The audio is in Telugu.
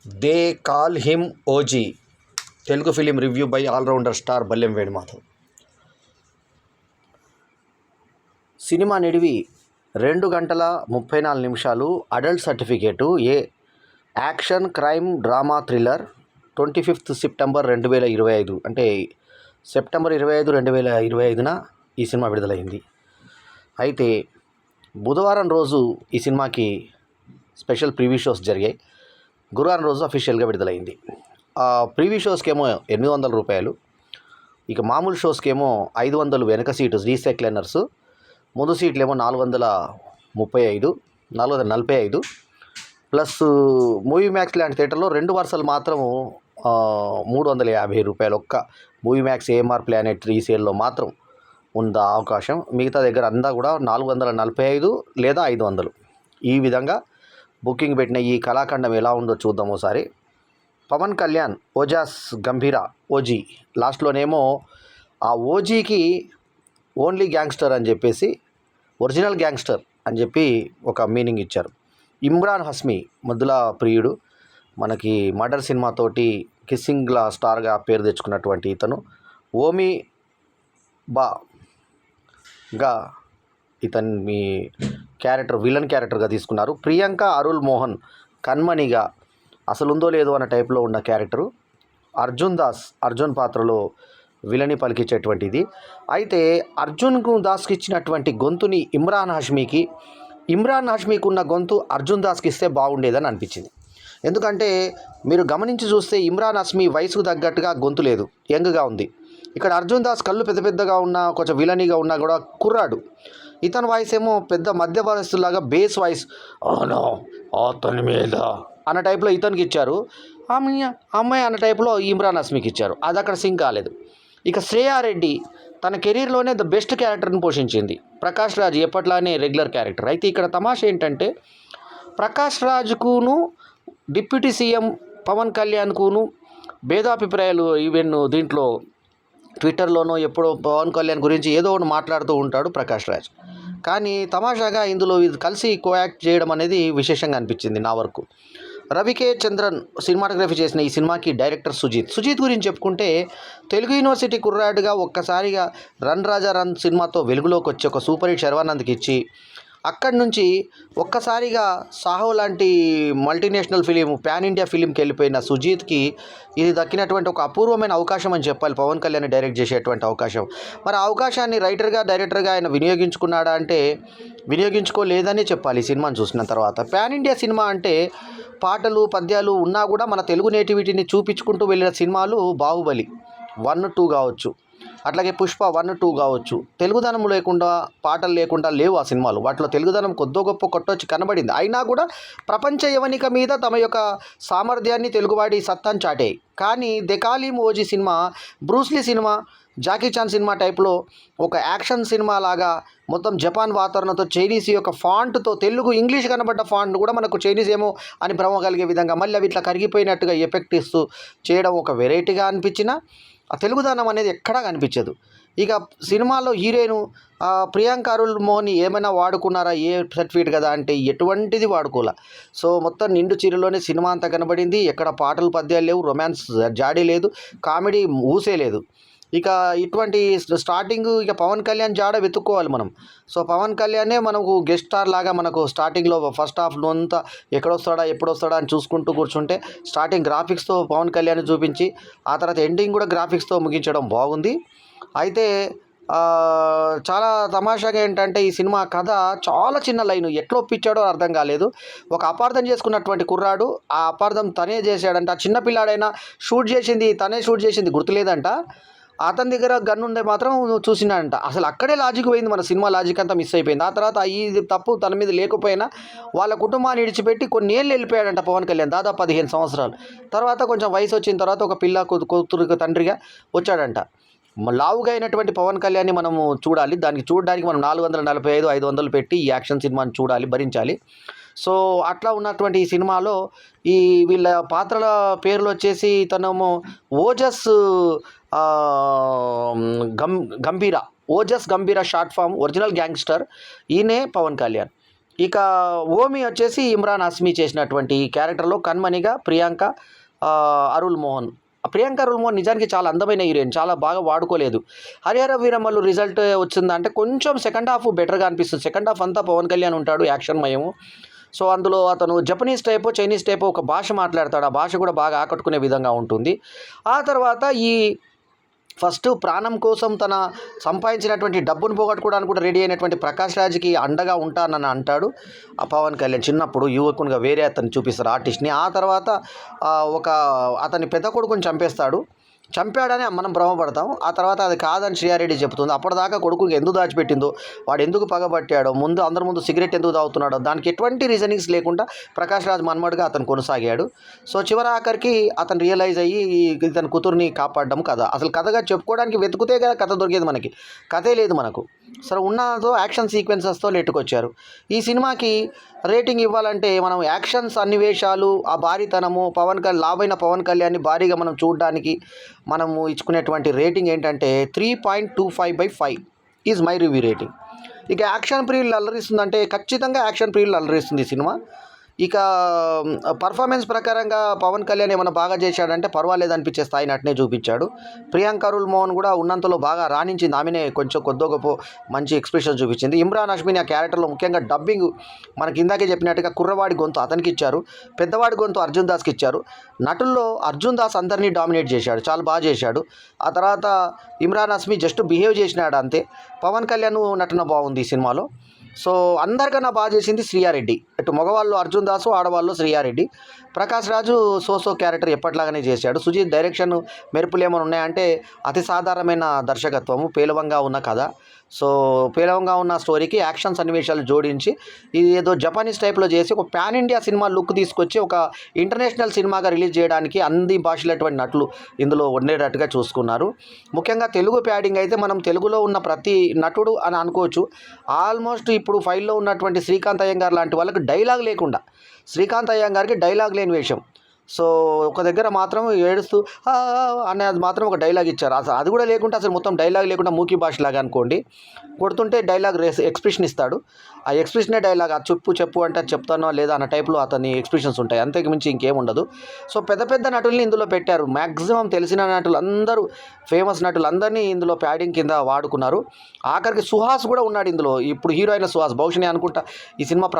They call him OG. Telugu film review by allrounder star Ballem Venumadhav. Cinema నిడివి 2 గంటల 34 నిమిషాలు. Adult certificate A. Action, crime, drama, thriller. 25 September 2025 అంటే సెప్టెంబర్ 25, 2025న ఈ సినిమా విడుదలైంది. అయితే బుధవారం రోజు ఈ సినిమాకి స్పెషల్ ప్రివ్యూ షోస్ జరిగాయి. గురువారం రోజు అఫీషియల్గా విడుదలైంది. ప్రివ్యూ షోస్కేమో 800 రూపాయలు, ఇక మామూలు షోస్కేమో 500 వెనక సీటు రీసెక్లైనర్స్, ముందు సీట్లేమో 445 ప్లస్ మూవీ మ్యాక్స్ లాంటి థియేటర్లో 2 వరుసలు మాత్రము 350 రూపాయలు. ఒక్క మూవీ మ్యాక్స్ ఏఎంఆర్ ప్లానెట్ రీసేల్లో మాత్రం ఉందా అవకాశం. మిగతా దగ్గర అంతా కూడా 445 లేదా 500 ఈ విధంగా బుకింగ్ పెట్టిన ఈ కళాఖండం ఎలా ఉందో చూద్దాం ఒకసారి. పవన్ కళ్యాణ్ ఓజాస్ గంభీర ఓజీ, లాస్ట్లోనేమో ఆ ఓజీకి ఓన్లీ గ్యాంగ్స్టర్ అని చెప్పేసి ఒరిజినల్ గ్యాంగ్స్టర్ అని చెప్పి ఒక మీనింగ్ ఇచ్చారు. ఇమ్రాన్ హస్మీ ముద్దుల ప్రియుడు, మనకి మర్డర్ సినిమాతోటి కిస్సింగ్లా స్టార్గా పేరు తెచ్చుకున్నటువంటి ఇతను ఓమి బాగా ఇతన్ని క్యారెక్టర్ విలన్ క్యారెక్టర్గా తీసుకున్నారు. ప్రియాంక అరుల్ మోహన్ కన్మణిగా అసలుందో లేదో అన్న టైప్లో ఉన్న క్యారెక్టరు. అర్జున్ పాత్రలో విలని పలికించేటువంటిది. అయితే అర్జున్ దాస్కి ఇచ్చినటువంటి గొంతుని ఇమ్రాన్ హష్మీకి ఉన్న గొంతు అర్జున్ దాస్కి ఇస్తే బాగుండేదని అనిపించింది. ఎందుకంటే మీరు గమనించి చూస్తే ఇమ్రాన్ హష్మీ వయసుకు తగ్గట్టుగా గొంతు లేదు, యంగ్గా ఉంది. ఇక్కడ అర్జున్ దాస్ కళ్ళు పెద్ద పెద్దగా ఉన్నా, కొంచెం విలనీగా ఉన్నా కూడా కుర్రాడు. ఇతని వాయిస్ ఏమో పెద్ద మధ్య వయస్సులాగా బేస్ వాయిస్ అతని మీద అన్న టైప్లో ఇతనికి ఇచ్చారు. అమ్మాయి అన్న టైప్లో ఇమ్రాన్ హష్మీకి ఇచ్చారు. అది అక్కడ సింక్ కాలేదు. ఇక శ్రేయారెడ్డి తన కెరీర్లోనే ద బెస్ట్ క్యారెక్టర్ని పోషించింది. ప్రకాష్ రాజ్ ఎప్పట్లానే రెగ్యులర్ క్యారెక్టర్. అయితే ఇక్కడ తమాషా ఏంటంటే ప్రకాష్ రాజ్కును డిప్యూటీ సీఎం పవన్ కళ్యాణ్కును భేదాభిప్రాయాలు. ఈవెన్ దీంట్లో ట్విట్టర్లోనో ఎప్పుడో పవన్ కళ్యాణ్ గురించి ఏదో ఒకటి మాట్లాడుతూ ఉంటాడు ప్రకాష్ రాజ్. కానీ తమాషాగా ఇందులో ఇది కలిసి కోయాక్ట్ చేయడం అనేది విశేషంగా అనిపించింది నా వరకు. రవికే చంద్రన్ సినిమాటోగ్రఫీ చేసిన ఈ సినిమాకి డైరెక్టర్ సుజీత్ గురించి చెప్పుకుంటే తెలుగు యూనివర్సిటీ కుర్రాడుగా ఒక్కసారిగా రన్ రాజా రన్ సినిమాతో వెలుగులోకి వచ్చి ఒక సూపర్ హిట్ శర్వానంద్కి ఇచ్చి అక్కడి నుంచి ఒక్కసారిగా సాహో లాంటి మల్టీనేషనల్ ఫిలిం, పాన్ ఇండియా ఫిలింకి వెళ్ళిపోయిన సుజీత్కి ఇది దక్కినటువంటి ఒక అపూర్వమైన అవకాశం అని చెప్పాలి. పవన్ కళ్యాణ్ డైరెక్ట్ చేసేటువంటి అవకాశం. మరి ఆ అవకాశాన్ని రైటర్గా డైరెక్టర్గా ఆయన వినియోగించుకున్నాడా అంటే వినియోగించుకోలేదని చెప్పాలి. ఈ సినిమాను చూసిన తర్వాత. పాన్ ఇండియా సినిమా అంటే పాటలు పద్యాలు ఉన్నా కూడా మన తెలుగు నేటివిటీని చూపించుకుంటూ వెళ్ళిన సినిమాలు బాహుబలి 1, 2 కావచ్చు, అట్లాగే పుష్ప 1, 2 కావచ్చు. తెలుగుదనం లేకుండా, పాటలు లేకుండా లేవు ఆ సినిమాలు. వాటిలో తెలుగుదనం కొద్దో గొప్ప కొట్టొచ్చి కనబడింది. అయినా కూడా ప్రపంచ యవనిక మీద తమ యొక్క సామర్థ్యాన్ని, తెలుగువాడి సత్తాన్ని చాటాయి. కానీ they call him OG cinema Bruce Lee cinema, Jackie Chan cinema టైప్లో ఒక యాక్షన్ సినిమా లాగా మొత్తం జపాన్ వాతావరణంతో చైనీస్ యొక్క ఫాంట్తో తెలుగు ఇంగ్లీష్ కనబడ్డ ఫాంట్ కూడా మనకు చైనీస్ ఏమో అని భ్రమ కలిగే విధంగా మళ్ళీ అవి ఇట్లా కరిగిపోయినట్టుగా ఎఫెక్ట్ ఇస్తూ చేయడం ఒక వెరైటీగా అనిపించిన ఆ తెలుగుదనం అనేది ఎక్కడా కనిపించదు. ఇక సినిమాలో హీరోయిన్ ప్రియాంక అరుల్ మోహన్ ఏమైనా వాడుకున్నారా ఏ సర్టిఫికేట్ కదా అంటే ఎటువంటిది వాడుకోలే. సో మొత్తం నిండు చీరలోనే సినిమా అంతా కనబడింది. ఎక్కడ పాటలు పద్యాలు లేవు, రొమాన్స్ జాడీ లేదు, కామెడీ ఊసే లేదు. ఇక ఇటువంటి స్టార్టింగ్ ఇక పవన్ కళ్యాణ్ జాడ వెతుక్కోవాలి మనం. సో పవన్ కళ్యాణే మనకు గెస్ట్ స్టార్ లాగా మనకు స్టార్టింగ్లో ఫస్ట్ హాఫ్లో అంతా ఎప్పుడొస్తాడా అని చూసుకుంటూ కూర్చుంటే స్టార్టింగ్ గ్రాఫిక్స్తో పవన్ కళ్యాణ్ చూపించి ఆ తర్వాత ఎండింగ్ కూడా గ్రాఫిక్స్తో ముగించడం బాగుంది. అయితే చాలా తమాషాగా ఏంటంటే ఈ సినిమా కథ చాలా చిన్న లైను ఎట్లా ఒప్పించాడో అర్థం కాలేదు. ఒక అపార్థం చేసుకున్నటువంటి కుర్రాడు ఆ అపార్థం తనే చేశాడంట. ఆ చిన్న పిల్లాడైనా తనే షూట్ చేసింది గుర్తులేదంట. అతని దగ్గర గన్ ఉండే మాత్రం చూసినాడంట. అసలు అక్కడే లాజిక్ పోయింది, మన సినిమా లాజిక్ అంతా మిస్ అయిపోయింది. ఆ తర్వాత ఈ తప్పు తన మీద లేకపోయినా వాళ్ళ కుటుంబాన్ని విడిచిపెట్టి కొన్ని ఏళ్ళు వెళ్ళిపోయాడంట పవన్ కళ్యాణ్, దాదాపు 15 సంవత్సరాలు. తర్వాత కొంచెం వయసు వచ్చిన తర్వాత ఒక పిల్ల కూతురు తండ్రిగా వచ్చాడంట. లావుగా అయినటువంటి పవన్ కళ్యాణ్ని మనము చూడాలి. దానికి చూడడానికి మనం 445, 500 పెట్టి ఈ యాక్షన్ సినిమాని చూడాలి, భరించాలి. సో అట్లా ఉన్నటువంటి ఈ సినిమాలో ఈ వీళ్ళ పాత్రల పేర్లు వచ్చేసి తనేమో ఓజస్ గంభీర షార్ట్ ఫామ్ ఒరిజినల్ గ్యాంగ్స్టర్, ఈయనే పవన్ కళ్యాణ్. ఇక ఓమి వచ్చేసి ఇమ్రాన్ హస్మీ చేసినటువంటి ఈ క్యారెక్టర్లో కన్మణిగా ప్రియాంక అరుల్ మోహన్. ప్రియాంక అరుల్ మోహన్ నిజానికి చాలా అందమైన హీరోయిన్, చాలా బాగా వాడుకోలేదు. హరిహర వీరమల్లు రిజల్ట్ వచ్చిందంటే కొంచెం సెకండ్ హాఫ్ బెటర్గా అనిపిస్తుంది. సెకండ్ హాఫ్ అంతా పవన్ కళ్యాణ్ ఉంటాడు, యాక్షన్మయము. సో అందులో అతను జపనీస్ టైపో చైనీస్ టైపో ఒక భాష మాట్లాడతాడు, ఆ భాష కూడా బాగా ఆకట్టుకునే విధంగా ఉంటుంది. ఆ తర్వాత ఈ ఫస్ట్ ప్రాణం కోసం తన సంపాదించినటువంటి డబ్బును పోగొట్టుకోవడానికి కూడా రెడీ అయినటువంటి ప్రకాష్ రాజ్కి అండగా ఉంటానని అంటాడు ఆ పవన్ కళ్యాణ్. చిన్నప్పుడు యువకునిగా వేరే అతన్ని చూపిస్తారు ఆర్టిస్ట్ని. ఆ తర్వాత ఒక అతని పెద్ద కొడుకుని చంపాడని మనం భ్రమపడతాం. ఆ తర్వాత అది కాదని శ్రీయారెడ్డి చెబుతుంది. అప్పటిదాకా కొడుకుకి ఎందుకు దాచిపెట్టిందో, వాడు ఎందుకు పగబట్టాడో, అందరి ముందు సిగరెట్ ఎందుకు తాగుతున్నాడో, దానికి ఎటువంటి రీజనింగ్స్ లేకుండా ప్రకాష్ రాజ్ మన్మడ్గా అతను కొనసాగాడు. సో చివరి ఆఖరికి అతను రియలైజ్ అయ్యి ఇతని కూతుర్ని కాపాడడం కథ. అసలు కథగా చెప్పుకోవడానికి వెతుకుతే కదా కథ దొరికేది, మనకి కథే లేదు మనకు. సరే ఉన్నదో యాక్షన్ సీక్వెన్సెస్తో నెట్టుకొచ్చారు. ఈ సినిమాకి రేటింగ్ ఇవ్వాలంటే మనం యాక్షన్ సన్నివేశాలు, ఆ భారీతనము, లాభైన పవన్ కళ్యాణ్ని భారీగా మనం చూడడానికి మనము ఇచ్చుకునేటువంటి రేటింగ్ ఏంటంటే 3.25/5 ఈజ్ మై రివ్యూ రేటింగ్. ఇక యాక్షన్ ప్రియులు అల్లరిస్తుందంటే ఖచ్చితంగా యాక్షన్ ప్రియులు అల్లరిస్తుంది ఈ సినిమా. ఇక పర్ఫార్మెన్స్ ప్రకారంగా పవన్ కళ్యాణ్ ఏమైనా బాగా చేశాడంటే పర్వాలేదు అనిపించే స్థాయి నటనే చూపించాడు. ప్రియాంక అరుల్ మోహన్ కూడా ఉన్నంతలో బాగా రాణించింది. ఆమెనే కొంచెం కొద్దో గొప్ప మంచి ఎక్స్ప్రెషన్ చూపించింది. ఇమ్రాన్ హష్మీ ఆ క్యారెక్టర్లో ముఖ్యంగా డబ్బింగ్ మనకి ఇందాకే చెప్పినట్టుగా కుర్రవాడి గొంతు అతనికి ఇచ్చారు, పెద్దవాడి గొంతు అర్జున్ దాస్కి ఇచ్చారు. నటుల్లో అర్జున్ దాస్ అందరినీ డామినేట్ చేశాడు, చాలా బాగా చేశాడు. ఆ తర్వాత ఇమ్రాన్ హష్మీ జస్ట్ బిహేవ్ చేసినాడు అంతే. పవన్ కళ్యాణ్ నటన బాగుంది ఈ సినిమాలో. సో అందరికన్నా బాగా చేసింది శ్రీయారెడ్డి. ఇటు మగవాళ్ళు అర్జున్ దాసు, ఆడవాళ్ళు శ్రీయారెడ్డి. ప్రకాష్ రాజు సోసో క్యారెక్టర్ ఎప్పటిలాగానే చేశాడు. సుజీత్ డైరెక్షన్ మెరుపులు ఏమైనా ఉన్నాయంటే అతి సాధారణమైన దర్శకత్వము, పేలవంగా ఉన్న కథ. సో పేలవంగా ఉన్న స్టోరీకి యాక్షన్ సన్నివేశాలు జోడించి ఇది ఏదో జపానీస్ టైప్లో చేసి ఒక పాన్ ఇండియా సినిమా లుక్ తీసుకొచ్చి ఒక ఇంటర్నేషనల్ సినిమాగా రిలీజ్ చేయడానికి అన్ని భాషలటువంటి నటులు ఇందులో ఉండేటట్టుగా చూసుకున్నారు. ముఖ్యంగా తెలుగు ప్యాడింగ్ అయితే మనం తెలుగులో ఉన్న ప్రతి నటుడు అని అనుకోవచ్చు. ఆల్మోస్ట్ ఇప్పుడు ఫైల్లో ఉన్నటువంటి శ్రీకాంత్ అయ్యంగార్ లాంటి వాళ్ళకి డైలాగ్ లేకుండా, శ్రీకాంత్ అయ్యంగార్కి డైలాగ్ లేని వేషం. సో ఒక దగ్గర మాత్రం ఏడుస్తూ అనేది మాత్రం ఒక డైలాగ్ ఇచ్చారు. అసలు అది కూడా లేకుండా, అసలు మొత్తం డైలాగ్ లేకుండా మూకీ భాషలాగా అనుకోండి, కొడుతుంటే డైలాగ్ ఎక్స్ప్రెషన్ ఇస్తాడు. ఆ ఎక్స్ప్రెషనే డైలాగ్, ఆ చెప్పు అంటే చెప్తానో లేదా అన్న టైప్లో అతని ఎక్స్ప్రెషన్స్ ఉంటాయి, అంతకు మించి ఇంకేం ఉండదు. సో పెద్ద పెద్ద నటుల్ని ఇందులో పెట్టారు. మ్యాక్సిమం తెలిసిన నటులు అందరూ, ఫేమస్ నటులు అందరినీ ఇందులో ప్యాడింగ్ కింద వాడుకున్నారు. ఆఖరికి సుహాస్ కూడా ఉన్నాడు ఇందులో. ఇప్పుడు హీరో అయిన సుహాస్ బహుశా అనుకుంటా ఈ సినిమా